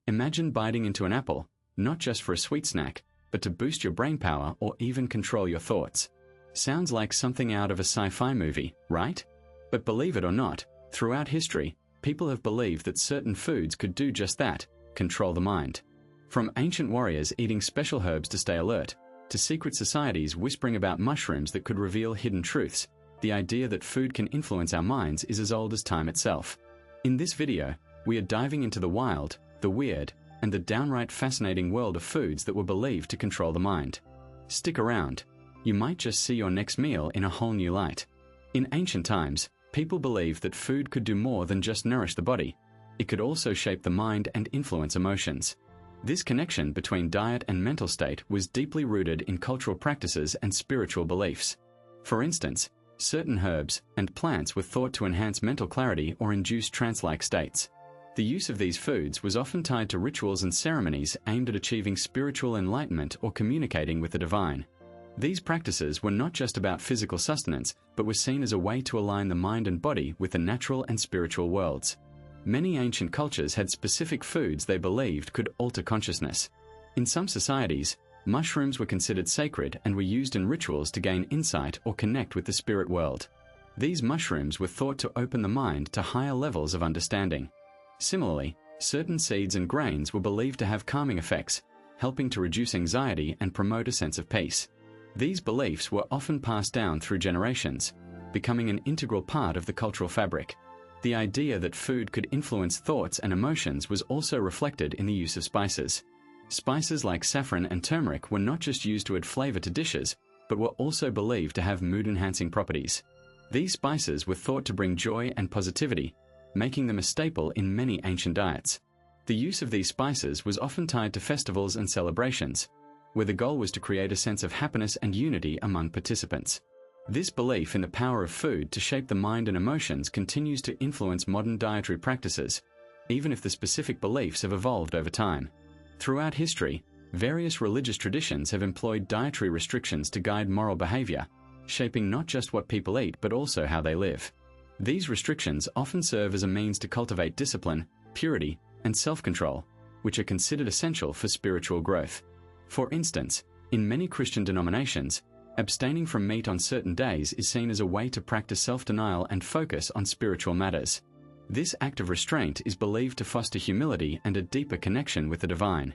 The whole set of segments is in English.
Imagine biting into an apple, not just for a sweet snack, but to boost your brain power or even control your thoughts. Sounds like something out of a sci-fi movie, right? But believe it or not, throughout history, people have believed that certain foods could do just that, control the mind. From ancient warriors eating special herbs to stay alert, to secret societies whispering about mushrooms that could reveal hidden truths, the idea that food can influence our minds is as old as time itself. In this video, we are diving into the wild, the weird, and the downright fascinating world of foods that were believed to control the mind. Stick around. You might just see your next meal in a whole new light. In ancient times, people believed that food could do more than just nourish the body. It could also shape the mind and influence emotions. This connection between diet and mental state was deeply rooted in cultural practices and spiritual beliefs. For instance, certain herbs and plants were thought to enhance mental clarity or induce trance-like states. The use of these foods was often tied to rituals and ceremonies aimed at achieving spiritual enlightenment or communicating with the divine. These practices were not just about physical sustenance, but were seen as a way to align the mind and body with the natural and spiritual worlds. Many ancient cultures had specific foods they believed could alter consciousness. In some societies, mushrooms were considered sacred and were used in rituals to gain insight or connect with the spirit world. These mushrooms were thought to open the mind to higher levels of understanding. Similarly, certain seeds and grains were believed to have calming effects, helping to reduce anxiety and promote a sense of peace. These beliefs were often passed down through generations, becoming an integral part of the cultural fabric. The idea that food could influence thoughts and emotions was also reflected in the use of spices. Spices like saffron and turmeric were not just used to add flavor to dishes, but were also believed to have mood-enhancing properties. These spices were thought to bring joy and positivity, making them a staple in many ancient diets. The use of these spices was often tied to festivals and celebrations, where the goal was to create a sense of happiness and unity among participants. This belief in the power of food to shape the mind and emotions continues to influence modern dietary practices, even if the specific beliefs have evolved over time. Throughout history, various religious traditions have employed dietary restrictions to guide moral behavior, shaping not just what people eat but also how they live. These restrictions often serve as a means to cultivate discipline, purity, and self-control, which are considered essential for spiritual growth. For instance, in many Christian denominations, abstaining from meat on certain days is seen as a way to practice self-denial and focus on spiritual matters. This act of restraint is believed to foster humility and a deeper connection with the divine.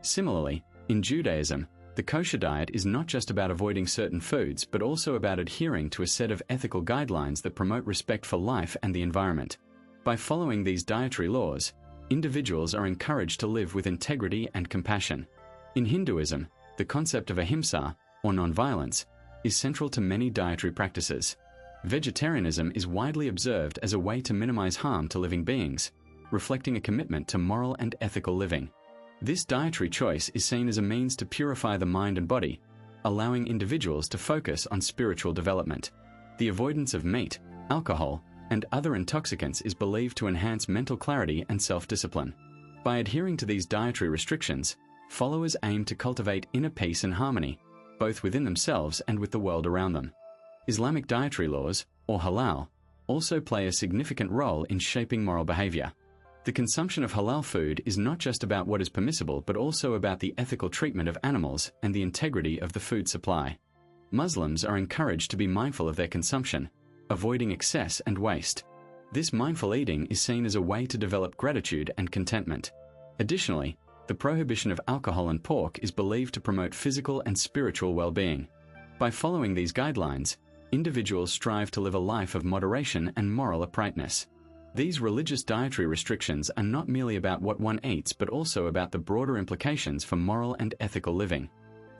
Similarly, in Judaism, the kosher diet is not just about avoiding certain foods, but also about adhering to a set of ethical guidelines that promote respect for life and the environment. By following these dietary laws, individuals are encouraged to live with integrity and compassion. In Hinduism, the concept of ahimsa, or nonviolence, is central to many dietary practices. Vegetarianism is widely observed as a way to minimize harm to living beings, reflecting a commitment to moral and ethical living. This dietary choice is seen as a means to purify the mind and body, allowing individuals to focus on spiritual development. The avoidance of meat, alcohol, and other intoxicants is believed to enhance mental clarity and self-discipline. By adhering to these dietary restrictions, followers aim to cultivate inner peace and harmony, both within themselves and with the world around them. Islamic dietary laws, or halal, also play a significant role in shaping moral behavior. The consumption of halal food is not just about what is permissible, but also about the ethical treatment of animals and the integrity of the food supply. Muslims are encouraged to be mindful of their consumption, avoiding excess and waste. This mindful eating is seen as a way to develop gratitude and contentment. Additionally, the prohibition of alcohol and pork is believed to promote physical and spiritual well-being. By following these guidelines, individuals strive to live a life of moderation and moral uprightness. These religious dietary restrictions are not merely about what one eats, but also about the broader implications for moral and ethical living.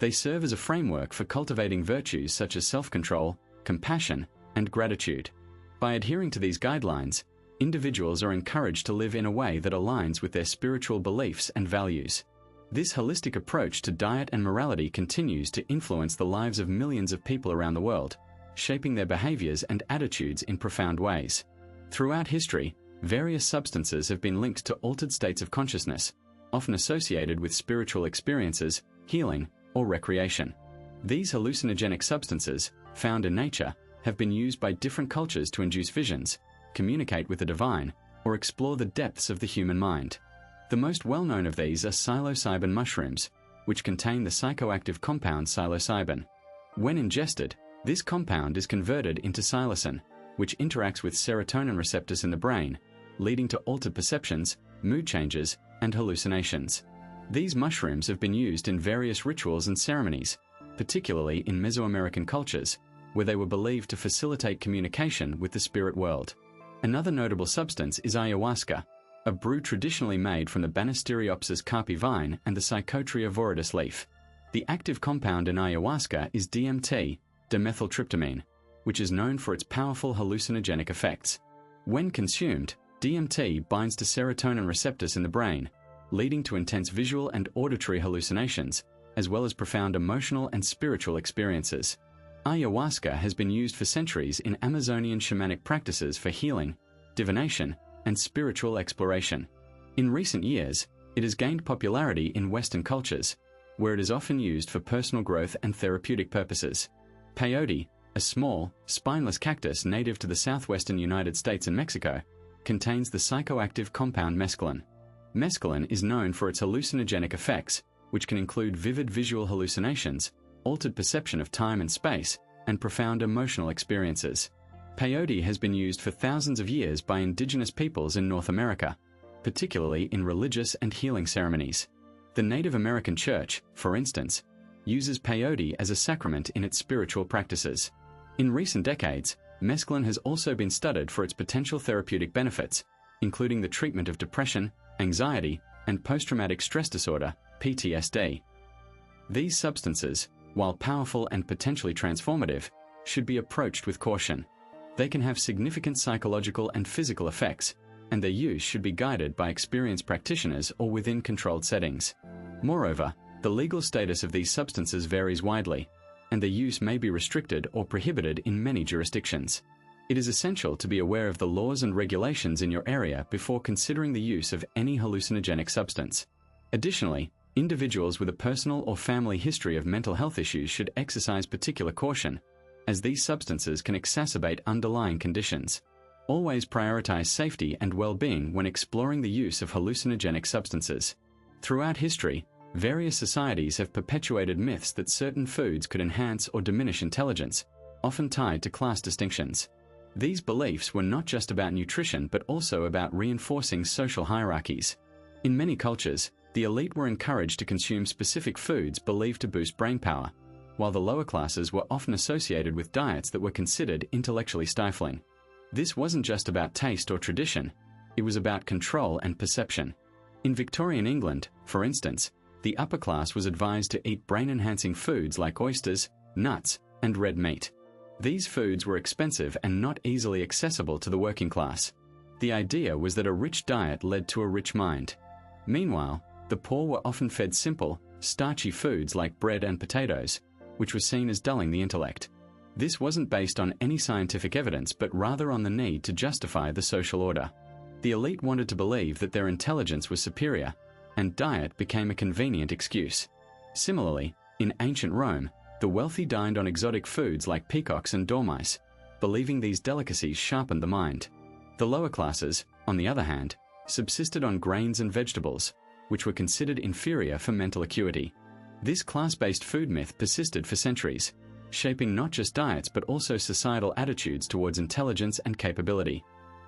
They serve as a framework for cultivating virtues such as self-control, compassion, and gratitude. By adhering to these guidelines, individuals are encouraged to live in a way that aligns with their spiritual beliefs and values. This holistic approach to diet and morality continues to influence the lives of millions of people around the world, shaping their behaviors and attitudes in profound ways. Throughout history, various substances have been linked to altered states of consciousness, often associated with spiritual experiences, healing, or recreation. These hallucinogenic substances, found in nature, have been used by different cultures to induce visions, communicate with the divine, or explore the depths of the human mind. The most well-known of these are psilocybin mushrooms, which contain the psychoactive compound psilocybin. When ingested, this compound is converted into psilocin, which interacts with serotonin receptors in the brain, leading to altered perceptions, mood changes, and hallucinations. These mushrooms have been used in various rituals and ceremonies, particularly in Mesoamerican cultures, where they were believed to facilitate communication with the spirit world. Another notable substance is ayahuasca, a brew traditionally made from the Banisteriopsis carpi vine and the Psychotria viridis leaf. The active compound in ayahuasca is DMT, dimethyltryptamine, which is known for its powerful hallucinogenic effects. When consumed, DMT binds to serotonin receptors in the brain, leading to intense visual and auditory hallucinations, as well as profound emotional and spiritual experiences. Ayahuasca has been used for centuries in Amazonian shamanic practices for healing, divination, and spiritual exploration. In recent years, it has gained popularity in Western cultures, where it is often used for personal growth and therapeutic purposes. Peyote, a small, spineless cactus native to the southwestern United States and Mexico, contains the psychoactive compound mescaline. Mescaline is known for its hallucinogenic effects, which can include vivid visual hallucinations, altered perception of time and space, and profound emotional experiences. Peyote has been used for thousands of years by indigenous peoples in North America, particularly in religious and healing ceremonies. The Native American Church, for instance, uses peyote as a sacrament in its spiritual practices. In recent decades, mescaline has also been studied for its potential therapeutic benefits, including the treatment of depression, anxiety, and post-traumatic stress disorder, PTSD. These substances, while powerful and potentially transformative, should be approached with caution. They can have significant psychological and physical effects, and their use should be guided by experienced practitioners or within controlled settings. Moreover, the legal status of these substances varies widely, and their use may be restricted or prohibited in many jurisdictions. It is essential to be aware of the laws and regulations in your area before considering the use of any hallucinogenic substance. Additionally, individuals with a personal or family history of mental health issues should exercise particular caution, as these substances can exacerbate underlying conditions. Always prioritize safety and well-being when exploring the use of hallucinogenic substances. Throughout history, various societies have perpetuated myths that certain foods could enhance or diminish intelligence, often tied to class distinctions. These beliefs were not just about nutrition but also about reinforcing social hierarchies. In many cultures, the elite were encouraged to consume specific foods believed to boost brain power, while the lower classes were often associated with diets that were considered intellectually stifling. This wasn't just about taste or tradition, it was about control and perception. In Victorian England, for instance, the upper class was advised to eat brain-enhancing foods like oysters, nuts, and red meat. These foods were expensive and not easily accessible to the working class. The idea was that a rich diet led to a rich mind. Meanwhile, the poor were often fed simple, starchy foods like bread and potatoes, which was seen as dulling the intellect. This wasn't based on any scientific evidence but rather on the need to justify the social order. The elite wanted to believe that their intelligence was superior, and diet became a convenient excuse. Similarly, in ancient Rome, the wealthy dined on exotic foods like peacocks and dormice, believing these delicacies sharpened the mind. The lower classes, on the other hand, subsisted on grains and vegetables, which were considered inferior for mental acuity. This class-based food myth persisted for centuries, shaping not just diets but also societal attitudes towards intelligence and capability.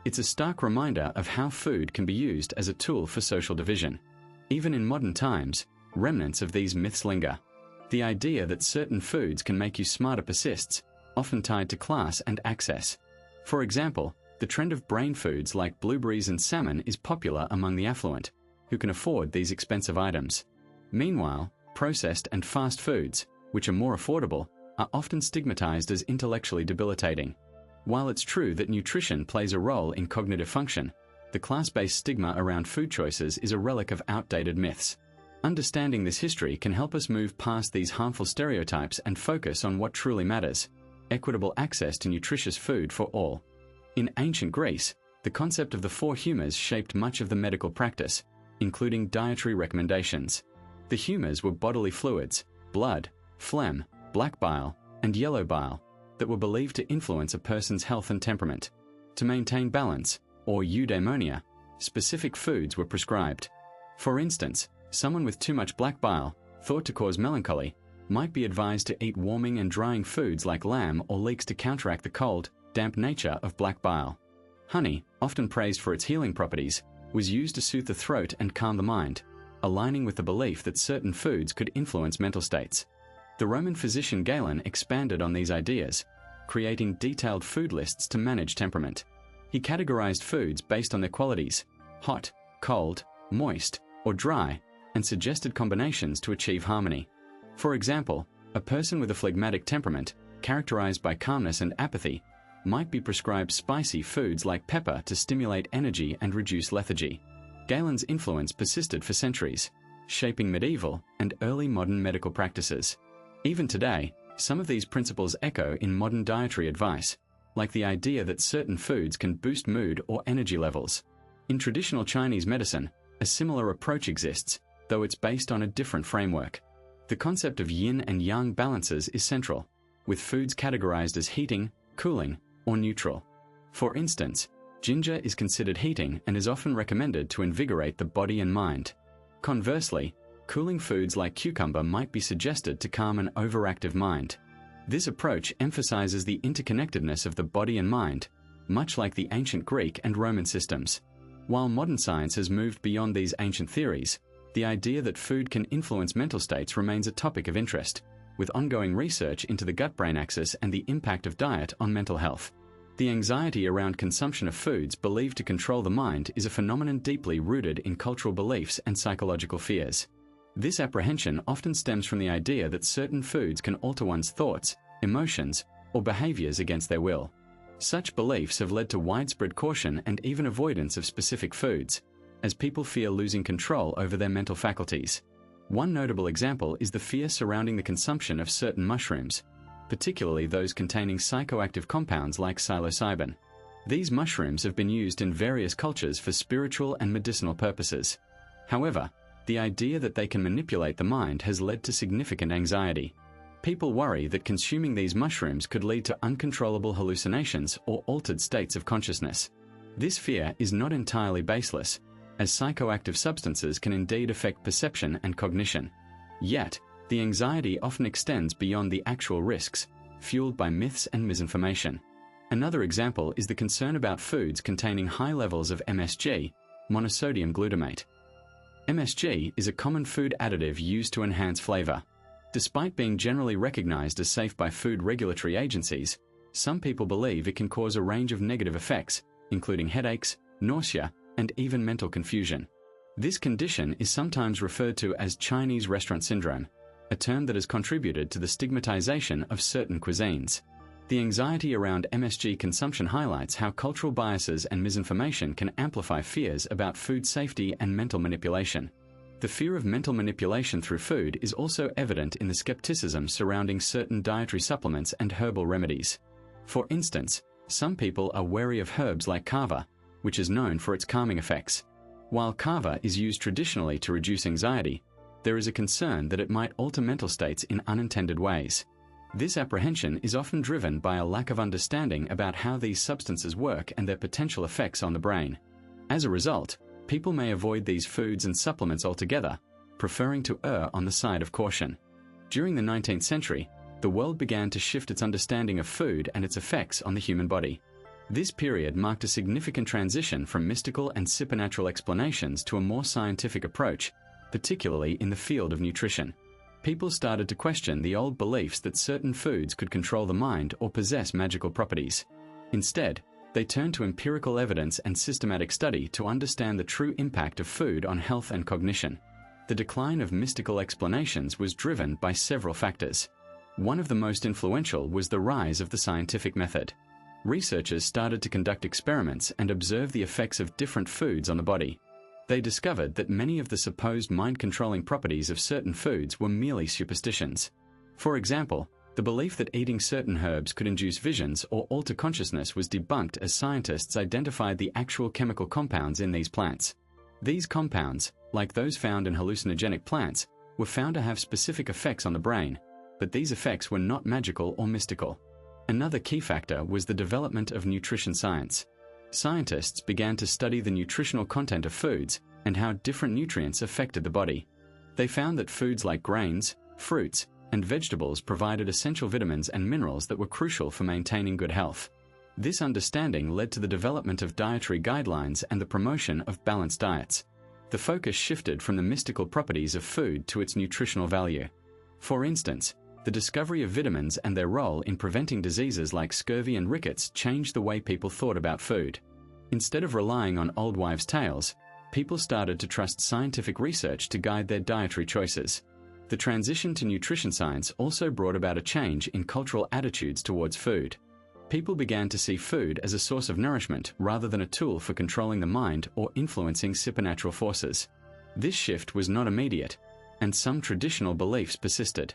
It's a stark reminder of how food can be used as a tool for social division. Even in modern times, remnants of these myths linger. The idea that certain foods can make you smarter persists, often tied to class and access. For example, the trend of brain foods like blueberries and salmon is popular among the affluent, who can afford these expensive items. Meanwhile, processed and fast foods, which are more affordable, are often stigmatized as intellectually debilitating. While it's true that nutrition plays a role in cognitive function, the class-based stigma around food choices is a relic of outdated myths. Understanding this history can help us move past these harmful stereotypes and focus on what truly matters: equitable access to nutritious food for all. In ancient Greece, the concept of the four humors shaped much of the medical practice, including dietary recommendations. The humors were bodily fluids, blood, phlegm, black bile, and yellow bile, that were believed to influence a person's health and temperament. To maintain balance, or eudaimonia, specific foods were prescribed. For instance, someone with too much black bile, thought to cause melancholy, might be advised to eat warming and drying foods like lamb or leeks to counteract the cold, damp nature of black bile. Honey, often praised for its healing properties, was used to soothe the throat and calm the mind, aligning with the belief that certain foods could influence mental states. The Roman physician Galen expanded on these ideas, creating detailed food lists to manage temperament. He categorized foods based on their qualities: hot, cold, moist, or dry, and suggested combinations to achieve harmony. For example, a person with a phlegmatic temperament, characterized by calmness and apathy, might be prescribed spicy foods like pepper to stimulate energy and reduce lethargy. Galen's influence persisted for centuries, shaping medieval and early modern medical practices. Even today, some of these principles echo in modern dietary advice, like the idea that certain foods can boost mood or energy levels. In traditional Chinese medicine, a similar approach exists, though it's based on a different framework. The concept of yin and yang balances is central, with foods categorized as heating, cooling, or neutral. For instance, ginger is considered heating and is often recommended to invigorate the body and mind. Conversely, cooling foods like cucumber might be suggested to calm an overactive mind. This approach emphasizes the interconnectedness of the body and mind, much like the ancient Greek and Roman systems. While modern science has moved beyond these ancient theories, the idea that food can influence mental states remains a topic of interest, with ongoing research into the gut-brain axis and the impact of diet on mental health. The anxiety around consumption of foods believed to control the mind is a phenomenon deeply rooted in cultural beliefs and psychological fears. This apprehension often stems from the idea that certain foods can alter one's thoughts, emotions, or behaviors against their will. Such beliefs have led to widespread caution and even avoidance of specific foods, as people fear losing control over their mental faculties. One notable example is the fear surrounding the consumption of certain mushrooms, particularly those containing psychoactive compounds like psilocybin. These mushrooms have been used in various cultures for spiritual and medicinal purposes. However, the idea that they can manipulate the mind has led to significant anxiety. People worry that consuming these mushrooms could lead to uncontrollable hallucinations or altered states of consciousness. This fear is not entirely baseless, as psychoactive substances can indeed affect perception and cognition. Yet, the anxiety often extends beyond the actual risks, fueled by myths and misinformation. Another example is the concern about foods containing high levels of MSG, monosodium glutamate. MSG is a common food additive used to enhance flavor. Despite being generally recognized as safe by food regulatory agencies, some people believe it can cause a range of negative effects, including headaches, nausea, and even mental confusion. This condition is sometimes referred to as Chinese restaurant syndrome, a term that has contributed to the stigmatization of certain cuisines. The anxiety around MSG consumption highlights how cultural biases and misinformation can amplify fears about food safety and mental manipulation. The fear of mental manipulation through food is also evident in the skepticism surrounding certain dietary supplements and herbal remedies. For instance, some people are wary of herbs like kava, which is known for its calming effects. While kava is used traditionally to reduce anxiety, there is a concern that it might alter mental states in unintended ways. This apprehension is often driven by a lack of understanding about how these substances work and their potential effects on the brain. As a result, people may avoid these foods and supplements altogether, preferring to err on the side of caution. During the 19th century, the world began to shift its understanding of food and its effects on the human body. This period marked a significant transition from mystical and supernatural explanations to a more scientific approach, particularly in the field of nutrition. People started to question the old beliefs that certain foods could control the mind or possess magical properties. Instead, they turned to empirical evidence and systematic study to understand the true impact of food on health and cognition. The decline of mystical explanations was driven by several factors. One of the most influential was the rise of the scientific method. Researchers started to conduct experiments and observe the effects of different foods on the body. They discovered that many of the supposed mind-controlling properties of certain foods were merely superstitions. For example, the belief that eating certain herbs could induce visions or alter consciousness was debunked as scientists identified the actual chemical compounds in these plants. These compounds, like those found in hallucinogenic plants, were found to have specific effects on the brain, but these effects were not magical or mystical. Another key factor was the development of nutrition science. Scientists began to study the nutritional content of foods and how different nutrients affected the body. They found that foods like grains, fruits, and vegetables provided essential vitamins and minerals that were crucial for maintaining good health. This understanding led to the development of dietary guidelines and the promotion of balanced diets. The focus shifted from the mystical properties of food to its nutritional value. For instance, the discovery of vitamins and their role in preventing diseases like scurvy and rickets changed the way people thought about food. Instead of relying on old wives' tales, people started to trust scientific research to guide their dietary choices. The transition to nutrition science also brought about a change in cultural attitudes towards food. People began to see food as a source of nourishment rather than a tool for controlling the mind or influencing supernatural forces. This shift was not immediate, and some traditional beliefs persisted.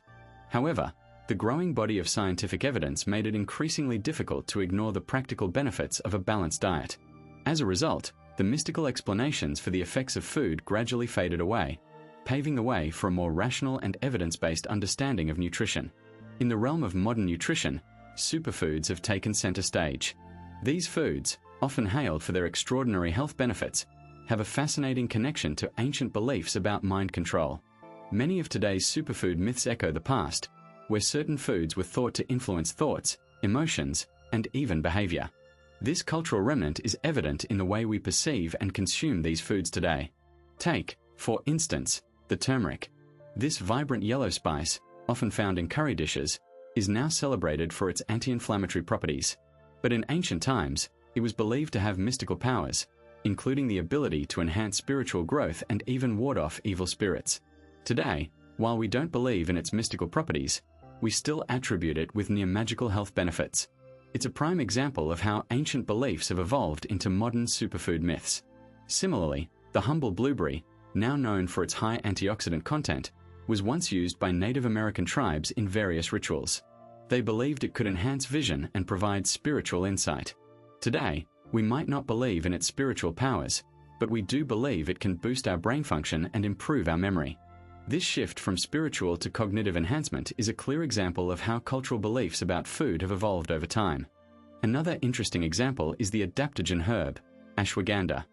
However, the growing body of scientific evidence made it increasingly difficult to ignore the practical benefits of a balanced diet. As a result, the mystical explanations for the effects of food gradually faded away, paving the way for a more rational and evidence-based understanding of nutrition. In the realm of modern nutrition, superfoods have taken center stage. These foods, often hailed for their extraordinary health benefits, have a fascinating connection to ancient beliefs about mind control. Many of today's superfood myths echo the past, where certain foods were thought to influence thoughts, emotions, and even behavior. This cultural remnant is evident in the way we perceive and consume these foods today. Take, for instance, the turmeric. This vibrant yellow spice, often found in curry dishes, is now celebrated for its anti-inflammatory properties. But in ancient times, it was believed to have mystical powers, including the ability to enhance spiritual growth and even ward off evil spirits. Today, while we don't believe in its mystical properties, we still attribute it with near magical health benefits. It's a prime example of how ancient beliefs have evolved into modern superfood myths. Similarly, the humble blueberry, now known for its high antioxidant content, was once used by Native American tribes in various rituals. They believed it could enhance vision and provide spiritual insight. Today, we might not believe in its spiritual powers, but we do believe it can boost our brain function and improve our memory. This shift from spiritual to cognitive enhancement is a clear example of how cultural beliefs about food have evolved over time. Another interesting example is the adaptogen herb, ashwagandha.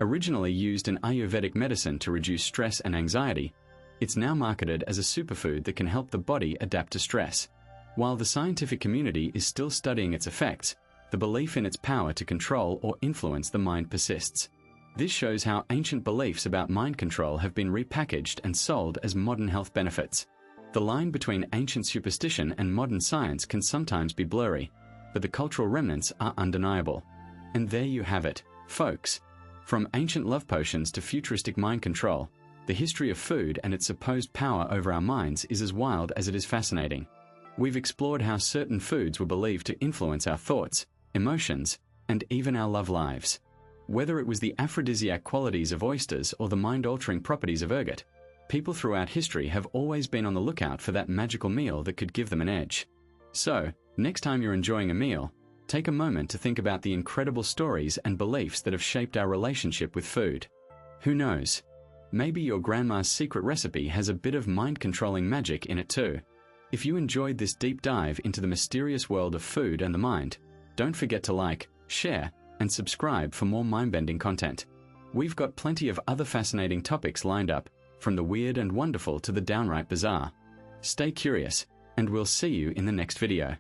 Originally used in Ayurvedic medicine to reduce stress and anxiety, it's now marketed as a superfood that can help the body adapt to stress. While the scientific community is still studying its effects, the belief in its power to control or influence the mind persists. This shows how ancient beliefs about mind control have been repackaged and sold as modern health benefits. The line between ancient superstition and modern science can sometimes be blurry, but the cultural remnants are undeniable. And there you have it, folks. From ancient love potions to futuristic mind control, the history of food and its supposed power over our minds is as wild as it is fascinating. We've explored how certain foods were believed to influence our thoughts, emotions, and even our love lives. Whether it was the aphrodisiac qualities of oysters or the mind-altering properties of ergot, people throughout history have always been on the lookout for that magical meal that could give them an edge. So, next time you're enjoying a meal, take a moment to think about the incredible stories and beliefs that have shaped our relationship with food. Who knows? Maybe your grandma's secret recipe has a bit of mind-controlling magic in it too. If you enjoyed this deep dive into the mysterious world of food and the mind, don't forget to like, share, and subscribe for more mind-bending content. We've got plenty of other fascinating topics lined up, from the weird and wonderful to the downright bizarre. Stay curious, and we'll see you in the next video.